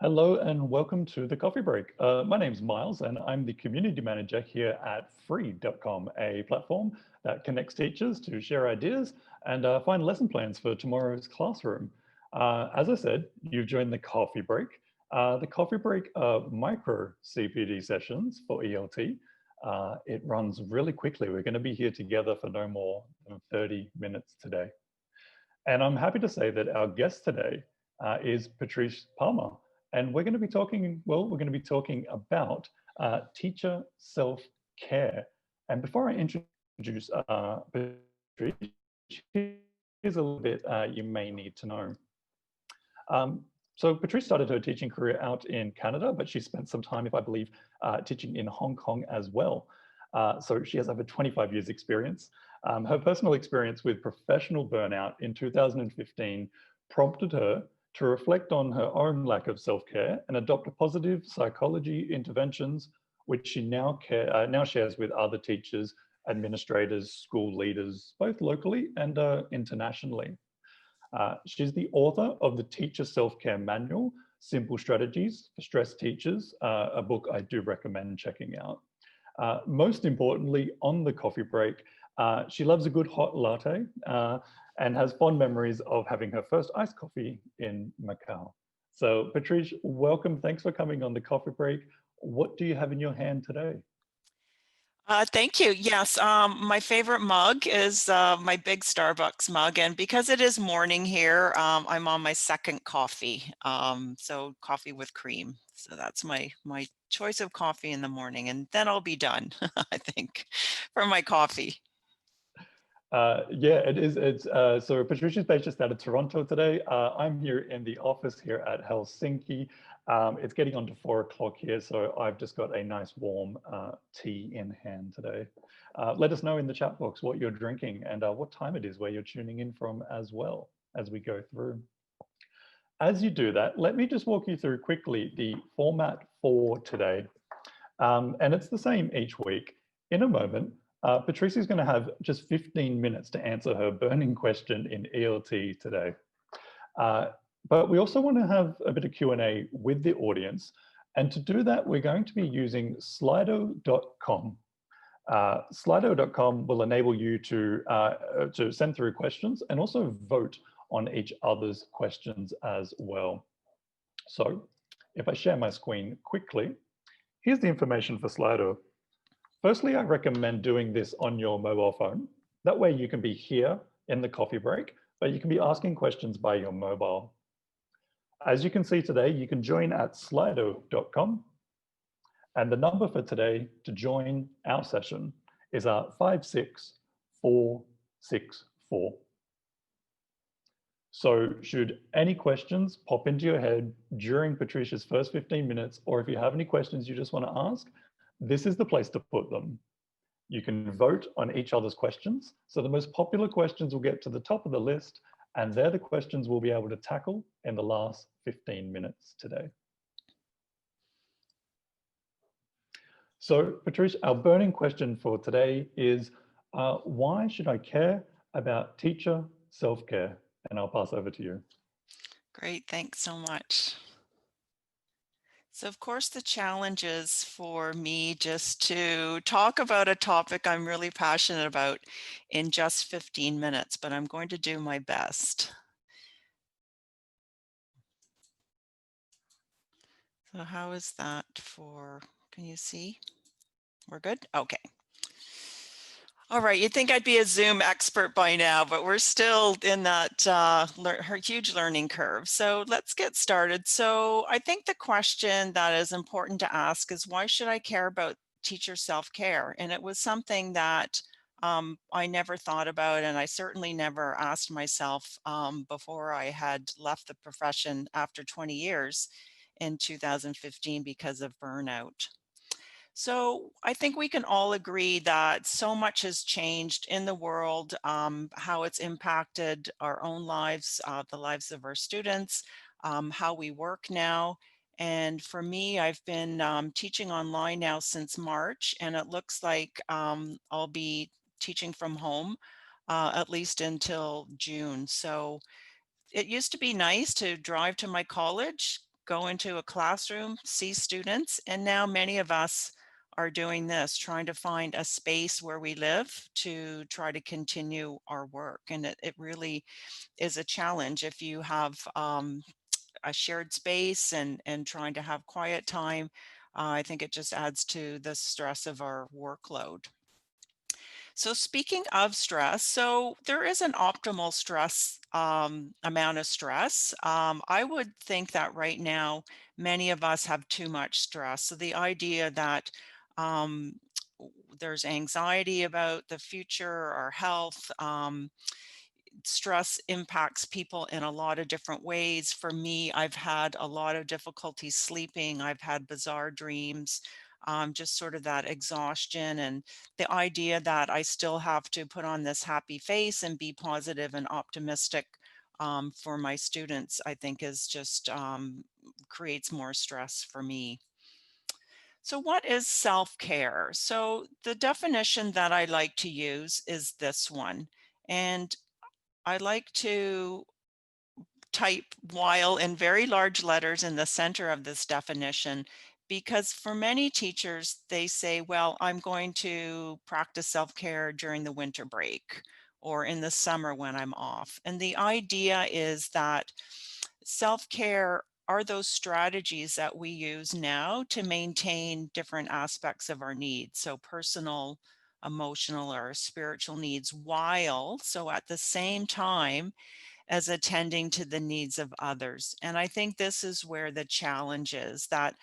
Hello and welcome to the Coffee Break. My name's Miles and I'm the community manager here at free.com, a platform that connects teachers to share ideas and find lesson plans for tomorrow's classroom. As I said, you've joined the Coffee Break. The Coffee Break are micro CPD sessions for ELT. It runs really quickly. We're going to be here together for no more than 30 minutes today. And I'm happy to say that our guest today is Patrice Palmer. And we're going to be talking, about teacher self-care. And before I introduce Patrice, here's a little bit you may need to know. So Patrice started her teaching career out in Canada, but she spent some time, if I believe, teaching in Hong Kong as well. So she has over 25 years experience. Her personal experience with professional burnout in 2015 prompted her to reflect on her own lack of self-care and adopt positive psychology interventions, which she now shares with other teachers, administrators, school leaders, both locally and internationally. She's the author of the Teacher Self-Care Manual, Simple Strategies for Stressed Teachers, a book I do recommend checking out. Most importantly, on the coffee break, she loves a good hot latte and has fond memories of having her first iced coffee in Macau. So Patrice, welcome. Thanks for coming on the coffee break. What do you have in your hand today? Thank you. Yes, my favorite mug is my big Starbucks mug. And because it is morning here, I'm on my second coffee. So coffee with cream. So that's my choice of coffee in the morning. And then I'll be done, I think, for my coffee. Yeah, it is. So Patrice is based just out of Toronto today. I'm here in the office here at Helsinki. It's getting on to 4 o'clock here, so I've just got a nice warm tea in hand today. Let us know in the chat box what you're drinking and what time it is where you're tuning in from as well as we go through. As you do that, let me just walk you through quickly the format for today. And it's the same each week. In a moment, Patrice is going to have just 15 minutes to answer her burning question in ELT today. But we also want to have a bit of Q&A with the audience. And to do that, we're going to be using slido.com. Slido.com will enable you to send through questions and also vote on each other's questions as well. So if I share my screen quickly, here's the information for Slido. Firstly, I recommend doing this on your mobile phone. That way you can be here in the coffee break, but you can be asking questions by your mobile. As you can see today, you can join at slido.com. And the number for today to join our session is 56464. So should any questions pop into your head during Patricia's first 15 minutes, or if you have any questions you just want to ask, this is the place to put them. You can vote on each other's questions. So the most popular questions will get to the top of the list, and they're the questions we'll be able to tackle in the last 15 minutes today. So Patrice, our burning question for today is, why should I care about teacher self-care? And I'll pass over to you. Great, thanks so much. So of course, the challenge is for me just to talk about a topic I'm really passionate about in just 15 minutes, but I'm going to do my best. So how is that for, can you see? We're good? Okay. All right, you'd think I'd be a Zoom expert by now, but we're still in that huge learning curve. So let's get started. So I think the question that is important to ask is, why should I care about teacher self-care? And it was something that I never thought about, and I certainly never asked myself before I had left the profession after 20 years in 2015 because of burnout. So I think we can all agree that so much has changed in the world, how it's impacted our own lives, the lives of our students, how we work now. And for me, I've been teaching online now since March, and it looks like I'll be teaching from home at least until June. So it used to be nice to drive to my college, go into a classroom, see students, and now many of us are doing this, trying to find a space where we live to try to continue our work. And it really is a challenge if you have a shared space and trying to have quiet time. I think it just adds to the stress of our workload. So speaking of stress, so there is an optimal stress amount of stress. I would think that right now, many of us have too much stress. So the idea that um, there's anxiety about the future, our health, stress impacts people in a lot of different ways. For me, I've had a lot of difficulty sleeping. I've had bizarre dreams, just sort of that exhaustion and the idea that I still have to put on this happy face and be positive and optimistic for my students, I think is just creates more stress for me. So, what is self care? So, the definition that I like to use is this one. And I like to type while in very large letters in the center of this definition, because for many teachers, they say, well, I'm going to practice self care during the winter break or in the summer when I'm off. And the idea is that self care are those strategies that we use now to maintain different aspects of our needs. So, personal, emotional, or spiritual needs, while, so at the same time, as attending to the needs of others. And I think this is where the challenge is that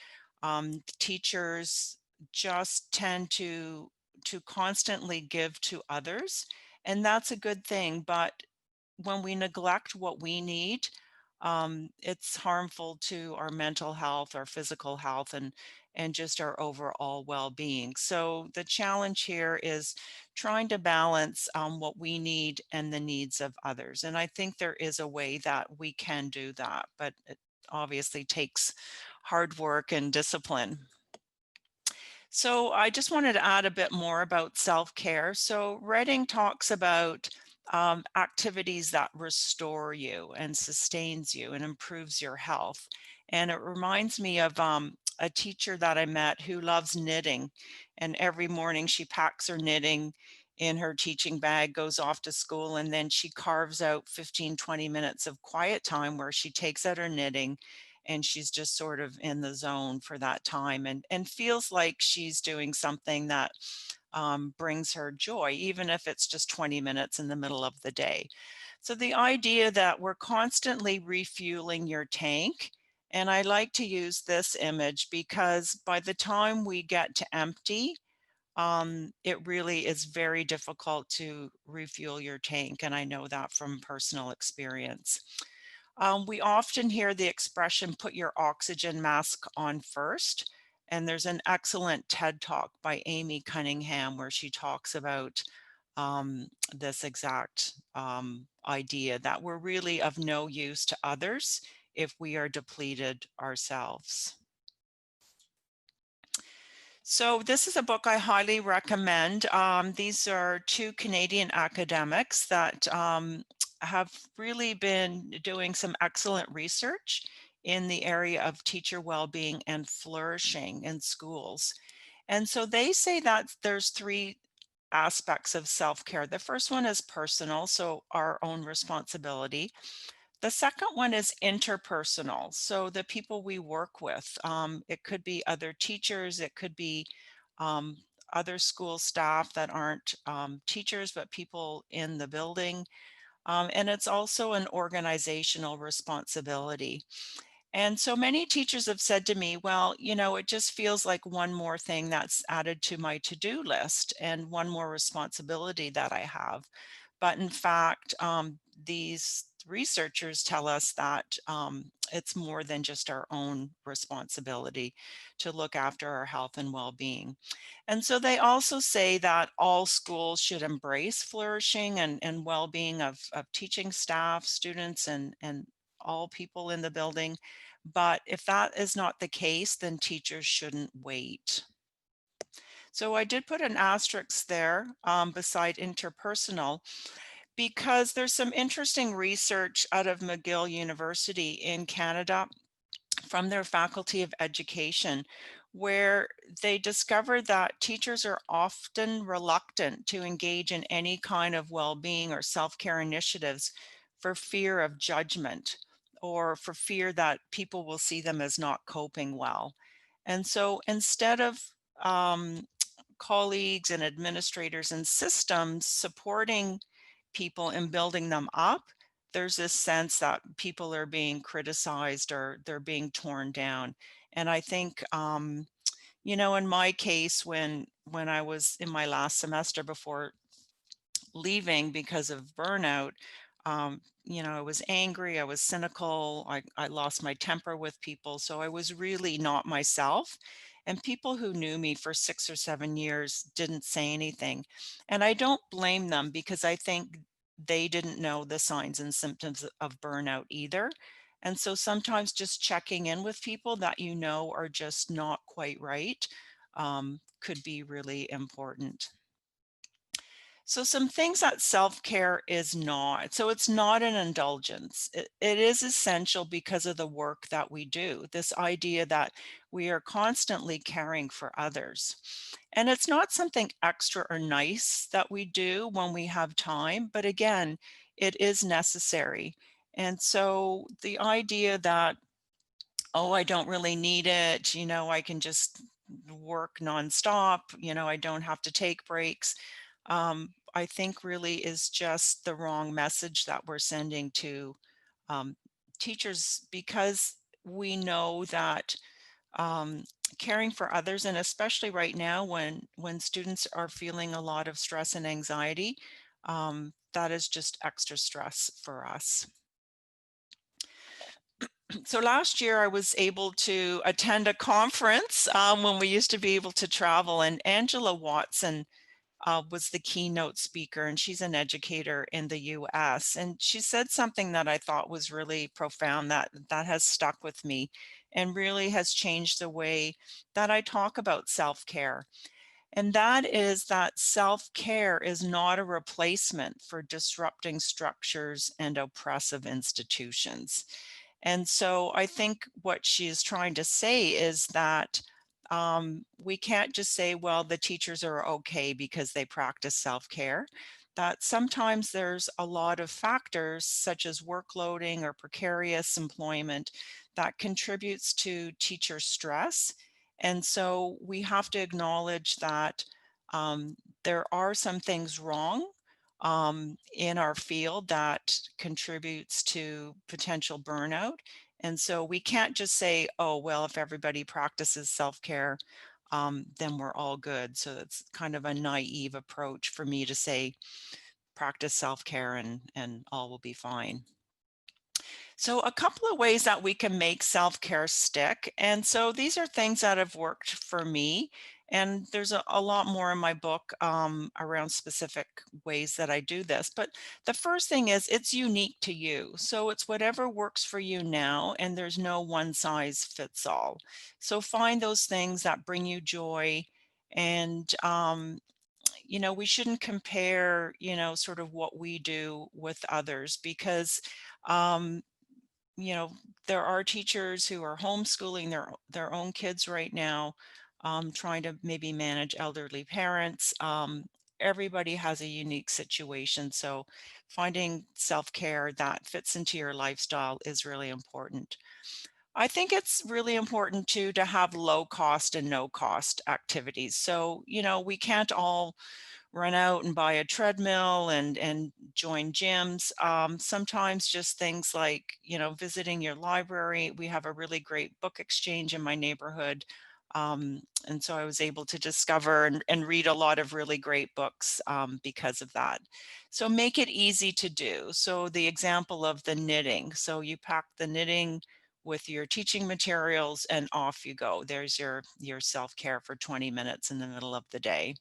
teachers just tend to constantly give to others, and that's a good thing. But when we neglect what we need, it's harmful to our mental health, our physical health, and just our overall well-being. So the challenge here is trying to balance what we need and the needs of others. And I think there is a way that we can do that, but it obviously takes hard work and discipline. So I just wanted to add a bit more about self-care. So Reading talks about activities that restore you and sustains you and improves your health. And it reminds me of a teacher that I met who loves knitting. And every morning she packs her knitting in her teaching bag, goes off to school, and then she carves out 15, 20 minutes of quiet time where she takes out her knitting and she's just sort of in the zone for that time and feels like she's doing something that brings her joy, even if it's just 20 minutes in the middle of the day. So the idea that we're constantly refueling your tank, and I like to use this image because by the time we get to empty, it really is very difficult to refuel your tank. And I know that from personal experience. We often hear the expression, put your oxygen mask on first. And there's an excellent TED talk by Amy Cunningham where she talks about this exact idea that we're really of no use to others if we are depleted ourselves. So this is a book I highly recommend. These are two Canadian academics that have really been doing some excellent research in the area of teacher well-being and flourishing in schools. And so they say that there's three aspects of self-care. The first one is personal, so our own responsibility. The second one is interpersonal. So the people we work with, it could be other teachers, it could be um, other school staff that aren't teachers, but people in the building. And it's also an organizational responsibility. And so many teachers have said to me, well, you know, it just feels like one more thing that's added to my to-do list and one more responsibility that I have. But in fact, these researchers tell us that it's more than just our own responsibility to look after our health and well-being. And so they also say that all schools should embrace flourishing and well-being of teaching staff, students, and all people in the building. But if that is not the case, then teachers shouldn't wait. So I did put an asterisk there beside interpersonal because there's some interesting research out of McGill University in Canada from their faculty of education, where they discovered that teachers are often reluctant to engage in any kind of well-being or self-care initiatives for fear of judgment or for fear that people will see them as not coping well. And so instead of um, colleagues and administrators and systems supporting people and building them up, there's this sense that people are being criticized or they're being torn down. And I think, in my case, when I was in my last semester before leaving because of burnout, I was angry, I was cynical, I lost my temper with people. So I was really not myself. And people who knew me for 6 or 7 years didn't say anything. And I don't blame them because I think they didn't know the signs and symptoms of burnout either. And so sometimes just checking in with people that you know are just not quite right could be really important. So some things that self-care is not. So it's not an indulgence. It is essential because of the work that we do. This idea that we are constantly caring for others. And it's not something extra or nice that we do when we have time, but again, it is necessary. And so the idea that, oh, I don't really need it, I can just work nonstop, I don't have to take breaks, I think really is just the wrong message that we're sending to um, teachers, because we know that um, caring for others, and especially right now when students are feeling a lot of stress and anxiety, that is just extra stress for us. So last year I was able to attend a conference when we used to be able to travel, and Angela Watson was the keynote speaker, and she's an educator in the US. And she said something that I thought was really profound that has stuck with me and really has changed the way that I talk about self-care. And that is that self-care is not a replacement for disrupting structures and oppressive institutions. And so I think what she is trying to say is that we can't just say, well, the teachers are okay because they practice self-care. That sometimes there's a lot of factors such as workloading or precarious employment that contributes to teacher stress. And so we have to acknowledge that there are some things wrong in our field that contributes to potential burnout. And so we can't just say, oh, well, if everybody practices self-care, then we're all good. So it's kind of a naive approach for me to say, practice self-care and all will be fine. So a couple of ways that we can make self-care stick. And so these are things that have worked for me. And there's a lot more in my book around specific ways that I do this. But the first thing is it's unique to you. So it's whatever works for you now, and there's no one size fits all. So find those things that bring you joy. And we shouldn't compare, sort of what we do with others, because um, you know, there are teachers who are homeschooling their own kids right now, trying to maybe manage elderly parents. Everybody has a unique situation, so finding self-care that fits into your lifestyle is really important. I think it's really important too to have low cost and no cost activities. So, we can't all run out and buy a treadmill and join gyms. Sometimes just things like, visiting your library. We have a really great book exchange in my neighborhood. And so I was able to discover and read a lot of really great books because of that. So make it easy to do. So the example of the knitting. So you pack the knitting with your teaching materials and off you go. There's your self-care for 20 minutes in the middle of the day.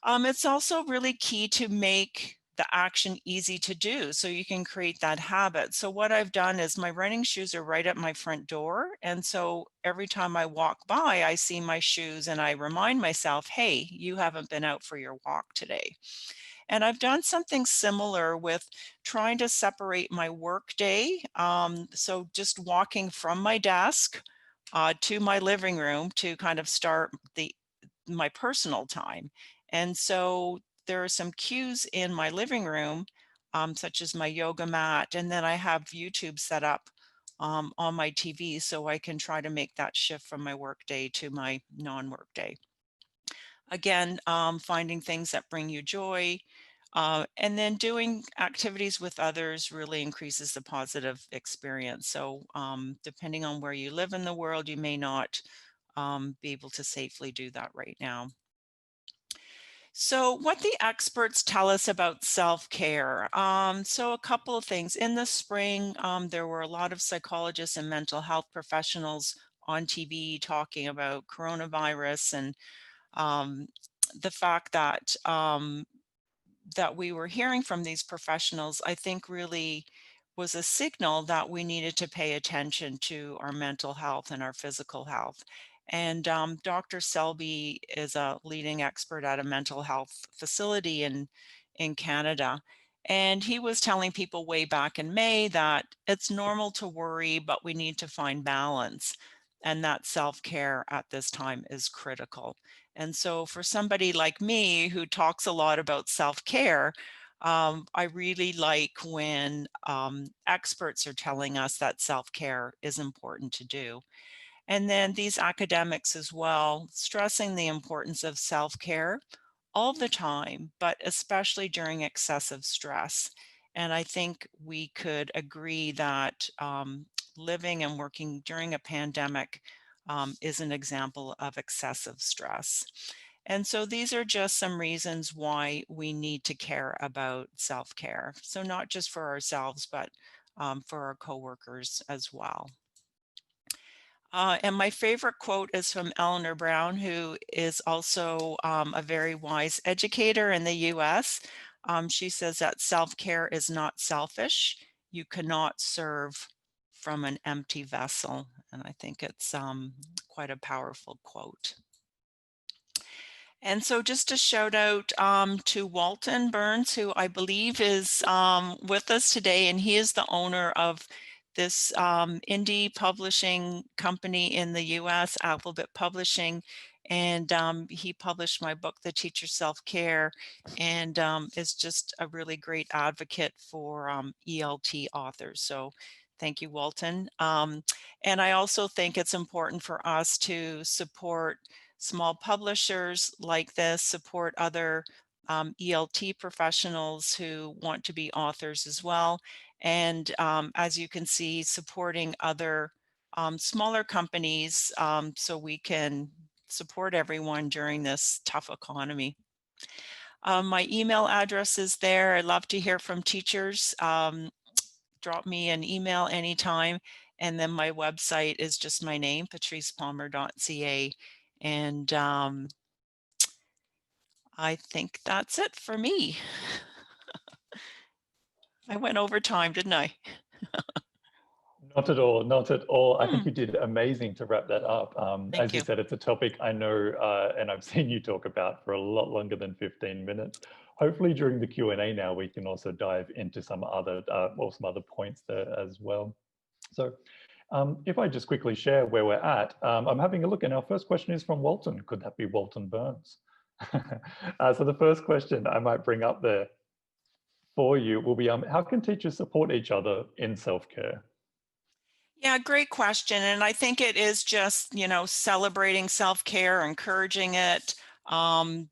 It's also really key to make the action easy to do so you can create that habit. So what I've done is my running shoes are right at my front door. And so every time I walk by, I see my shoes and I remind myself, hey, you haven't been out for your walk today. And I've done something similar with trying to separate my work day. So just walking from my desk to my living room to kind of start my personal time. And so there are some cues in my living room, such as my yoga mat, and then I have YouTube set up on my TV so I can try to make that shift from my work day to my non-work day. Again, finding things that bring you joy, and then doing activities with others really increases the positive experience. So depending on where you live in the world, you may not be able to safely do that right now. So, what the experts tell us about self care. So, a couple of things. In the spring, there were a lot of psychologists and mental health professionals on TV talking about coronavirus and um, the fact that we were hearing from these professionals, I think really was a signal that we needed to pay attention to our mental health and our physical health. And Dr. Selby is a leading expert at a mental health facility in Canada. And he was telling people way back in May that it's normal to worry, but we need to find balance. And that self care at this time is critical. And so, for somebody like me who talks a lot about self care, I really like when experts are telling us that self care is important to do. And then these academics as well, stressing the importance of self care all the time, but especially during excessive stress. And I think we could agree that living and working during a pandemic is an example of excessive stress. And so these are just some reasons why we need to care about self care. So, not just for ourselves, but for our coworkers as well. And my favorite quote is from Eleanor Brown, who is also a very wise educator in the US. She says that self care is not selfish. You cannot serve from an empty vessel. And I think it's quite a powerful quote. And so just a shout out to Walton Burns, who I believe is with us today, and he is the owner of this indie publishing company in the US, Alphabet Publishing. And he published my book, The Teacher Self-Care, and is just a really great advocate for ELT authors. So thank you, Walton. And I also think it's important for us to support small publishers like this, support other ELT professionals who want to be authors as well. And as you can see, supporting other smaller companies so we can support everyone during this tough economy. My email address is there. I'd love to hear from teachers. Drop me an email anytime. And then my website is just my name, patricepalmer.ca. And I think that's it for me. I went over time, didn't I? Not at all, not at all. I think you did amazing to wrap that up. Thank As you you. said, it's a topic I know and I've seen you talk about for a lot longer than 15 minutes. Hopefully during the Q&A now, we can also dive into some other, some other points there as well. So if I just quickly share where we're at, I'm having a look and our first question is from Walton. Could that be Walton Burns? So the first question I might bring up there for you will be, how can teachers support each other in self-care? Yeah, great question. And I think it is just, celebrating self-care, encouraging it,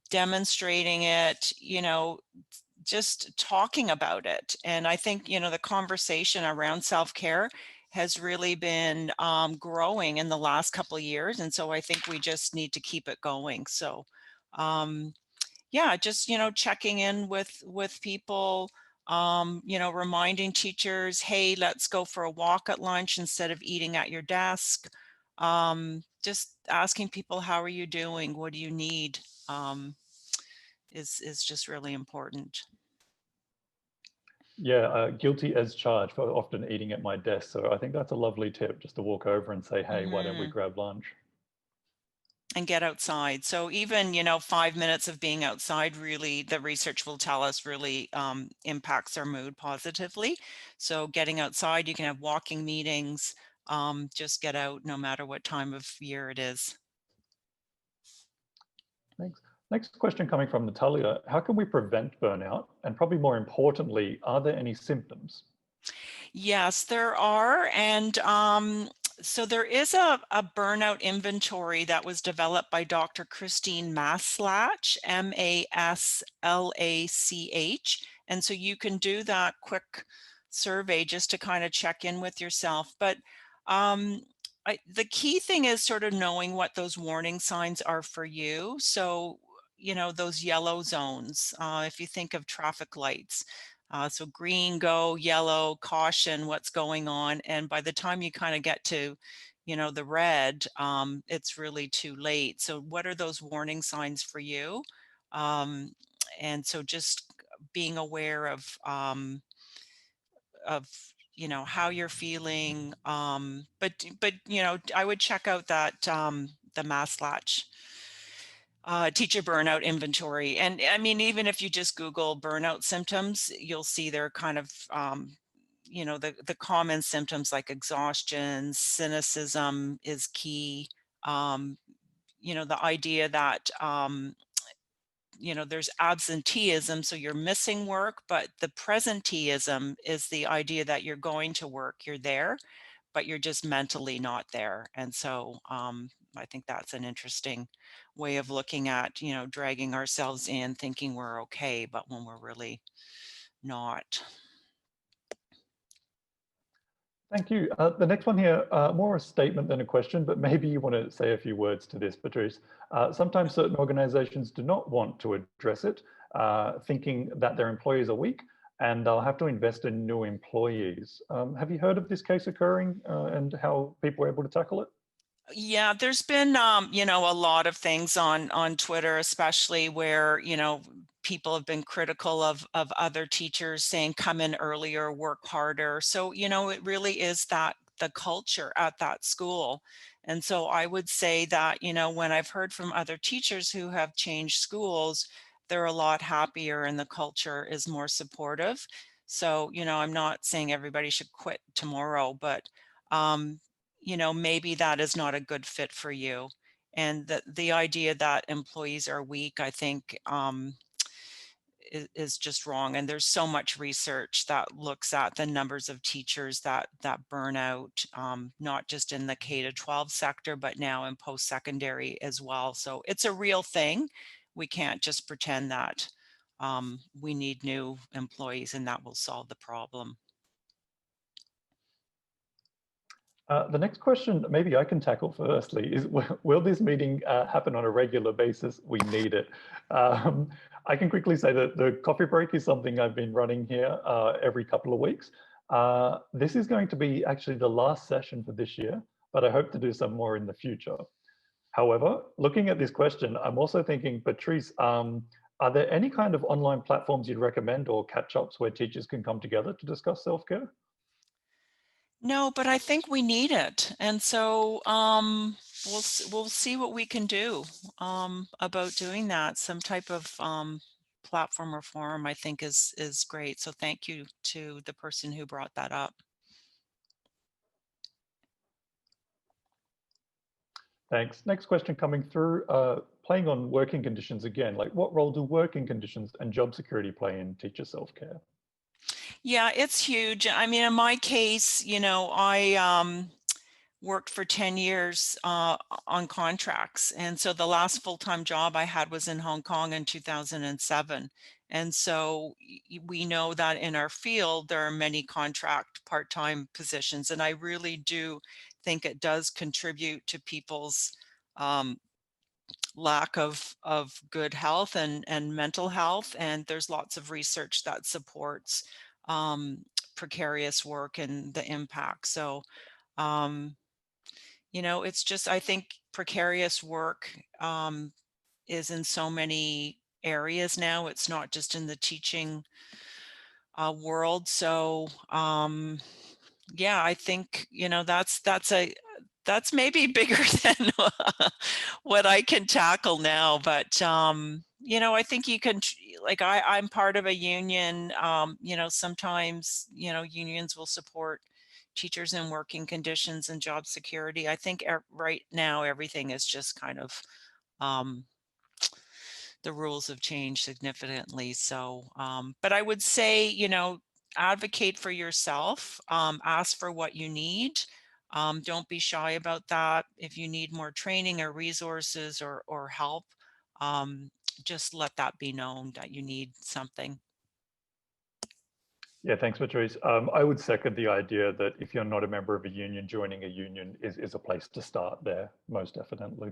demonstrating it, just talking about it. And I think, the conversation around self-care has really been growing in the last couple of years. And so I think we just need to keep it going. So, yeah, just checking in with people, reminding teachers, hey, let's go for a walk at lunch instead of eating at your desk. Just asking people, how are you doing, what do you need, is just really important. Yeah, guilty as charged for often eating at my desk. So I think that's a lovely tip, just to walk over and say, hey, why don't we grab lunch? and get outside. So even, 5 minutes of being outside, really, the research will tell us, really impacts our mood positively. So getting outside, you can have walking meetings, just get out no matter what time of year it is. Thanks. Next question coming from Natalia. How can we prevent burnout? And probably more importantly, are there any symptoms? Yes, there are. And so there is a burnout inventory that was developed by Dr. Christine Maslach, Maslach. And so you can do that quick survey just to kind of check in with yourself. But the key thing is sort of knowing what those warning signs are for you. So, those yellow zones, if you think of traffic lights, so green, go, yellow, caution, what's going on. And by the time you kind of get to, the red, it's really too late. So what are those warning signs for you? And so just being aware of how you're feeling. But I would check out that the Maslach teacher burnout inventory. And I mean, even if you just Google burnout symptoms, you'll see they're kind of, the common symptoms like exhaustion, cynicism is key. The idea that, there's absenteeism, so you're missing work, but the presenteeism is the idea that you're going to work, you're there, but you're just mentally not there. And so I think that's an interesting way of looking at, dragging ourselves in, thinking we're okay, but when we're really not. Thank you. The next one here, more a statement than a question, but maybe you want to say a few words to this, Patrice. Sometimes certain organizations do not want to address it, thinking that their employees are weak and they'll have to invest in new employees. Have you heard of this case occurring and how people are able to tackle it? Yeah, there's been a lot of things on Twitter, especially where, people have been critical of other teachers saying come in earlier, work harder. So, it really is that the culture at that school. And so I would say that, when I've heard from other teachers who have changed schools, they're a lot happier and the culture is more supportive. So, I'm not saying everybody should quit tomorrow, but maybe that is not a good fit for you. And the idea that employees are weak, I think, is just wrong. And there's so much research that looks at the numbers of teachers that burn out, not just in the K to 12 sector, but now in post-secondary as well. So it's a real thing. We can't just pretend that we need new employees and that will solve the problem. The next question, maybe I can tackle firstly, is will this meeting happen on a regular basis? We need it. I can quickly say that the coffee break is something I've been running here every couple of weeks. This is going to be actually the last session for this year, but I hope to do some more in the future. However, looking at this question, I'm also thinking, Patrice, are there any kind of online platforms you'd recommend or catch-ups where teachers can come together to discuss self-care? No, but I think we need it. And so we'll see what we can do about doing that. Some type of platform or forum, I think is great. So thank you to the person who brought that up. Thanks. Next question coming through, playing on working conditions again, like what role do working conditions and job security play in teacher self-care? Yeah, it's huge. I mean, in my case, I worked for 10 years on contracts. And so the last full-time job I had was in Hong Kong in 2007. And so we know that in our field, there are many contract part-time positions. And I really do think it does contribute to people's lack of good health and mental health. And there's lots of research that supports precarious work and the impact. So, it's just, I think precarious work is in so many areas now. It's not just in the teaching world. So yeah, I think, that's that's maybe bigger than what I can tackle now. But, you know, I think you can, like, I'm part of a union. You know, sometimes, you know, unions will support teachers in working conditions and job security. I think right now, everything is just kind of, the rules have changed significantly. So, but I would say, you know, advocate for yourself, ask for what you need. Don't be shy about that. If you need more training or resources or help, um, just let that be known that you need something. Yeah, thanks, Patrice. I would second the idea that if you're not a member of a union, joining a union is a place to start there, most definitely.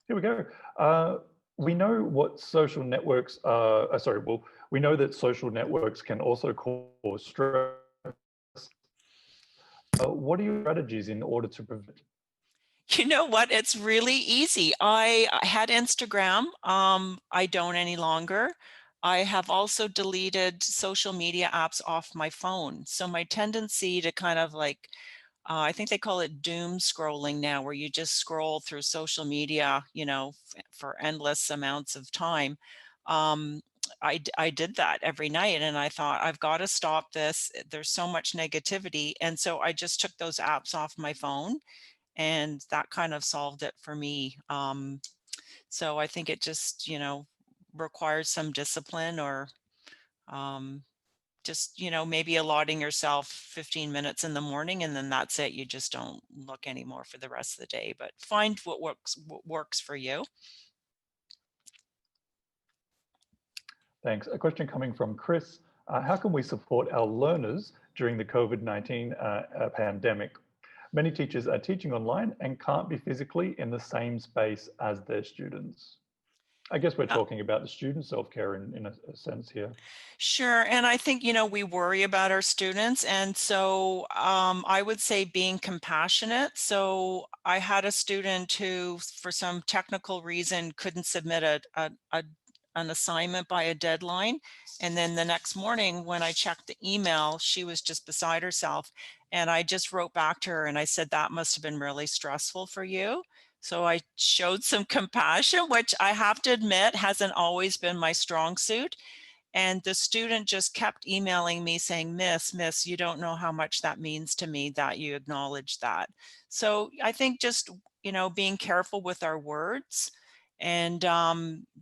Here we go. We know what social networks are, sorry, well, we know that social networks can also cause stress. What are your strategies in order to prevent? You know what? It's really easy. I had Instagram. I don't any longer. I have also deleted social media apps off my phone. So my tendency to kind of like, I think they call it doom scrolling now, where you just scroll through social media, you know, for endless amounts of time. Um, I did that every night and I thought, I've got to stop this. There's so much negativity. And so I just took those apps off my phone and that kind of solved it for me. So I think it just, you know, requires some discipline or um, just, you know, maybe allotting yourself 15 minutes in the morning and then that's it. You just don't look anymore for the rest of the day, but find what works for you. Thanks. A question coming from Chris. How can we support our learners during the COVID-19 pandemic? Many teachers are teaching online and can't be physically in the same space as their students. I guess we're talking about the student self-care in a sense here. Sure. And I think, you know, we worry about our students. And so I would say being compassionate. So I had a student who, for some technical reason, couldn't submit an assignment by a deadline. And then the next morning, when I checked the email, she was just beside herself. And I just wrote back to her and I said, that must have been really stressful for you. So I showed some compassion, which I have to admit hasn't always been my strong suit. And the student just kept emailing me saying, Miss, you don't know how much that means to me that you acknowledge that. So I think just, you know, being careful with our words and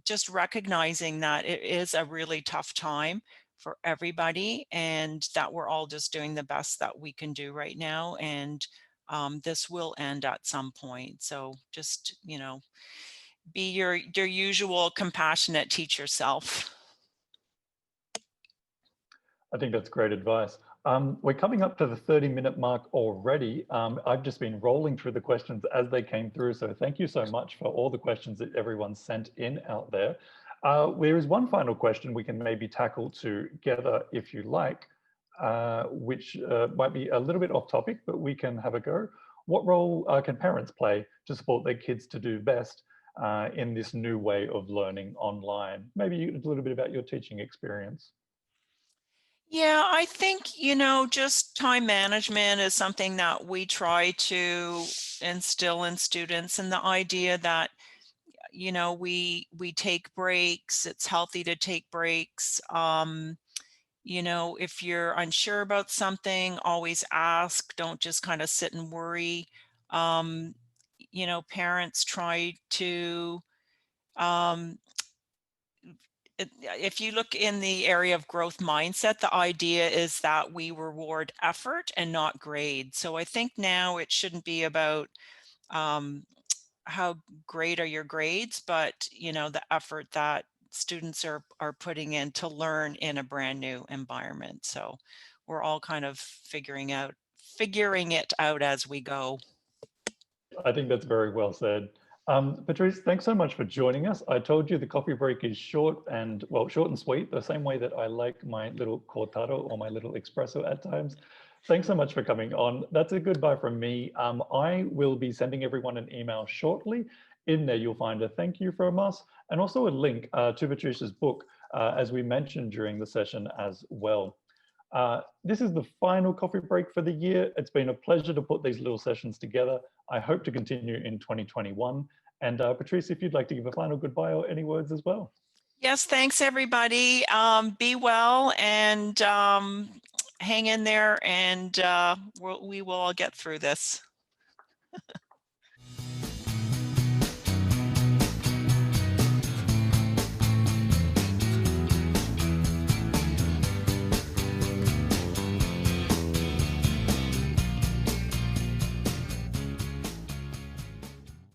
just recognizing that it is a really tough time for everybody and that we're all just doing the best that we can do right now. And this will end at some point. So just, you know, be your usual compassionate teacher self. I think that's great advice. We're coming up to the 30-minute mark already. I've just been rolling through the questions as they came through. So thank you so much for all the questions that everyone sent in out there. There is one final question we can maybe tackle together if you like, which might be a little bit off topic, but we can have a go. What role can parents play to support their kids to do best in this new way of learning online? Maybe a little bit about your teaching experience. Yeah, I think, you know, just time management is something that we try to instill in students, and the idea that, you know, we take breaks. It's healthy to take breaks. You know, if you're unsure about something, always ask. Don't just kind of sit and worry. Um, you know, parents try to um, if you look in the area of growth mindset, the idea is that we reward effort and not grade. So I think now it shouldn't be about um, how great are your grades, but you know, the effort that students are putting in to learn in a brand new environment. So we're all kind of figuring it out as we go. I think that's very well said. Patrice, thanks so much for joining us. I told you the coffee break is short and, well, short and sweet, the same way that I like my little cortado or my little espresso at times. Thanks so much for coming on. That's a goodbye from me. I will be sending everyone an email shortly. In there, you'll find a thank you from us and also a link to Patrice's book, as we mentioned during the session as well. This is the final coffee break for the year. It's been a pleasure to put these little sessions together. I hope to continue in 2021. And Patrice, if you'd like to give a final goodbye or any words as well. Yes, thanks everybody. Be well and hang in there, and we will all get through this.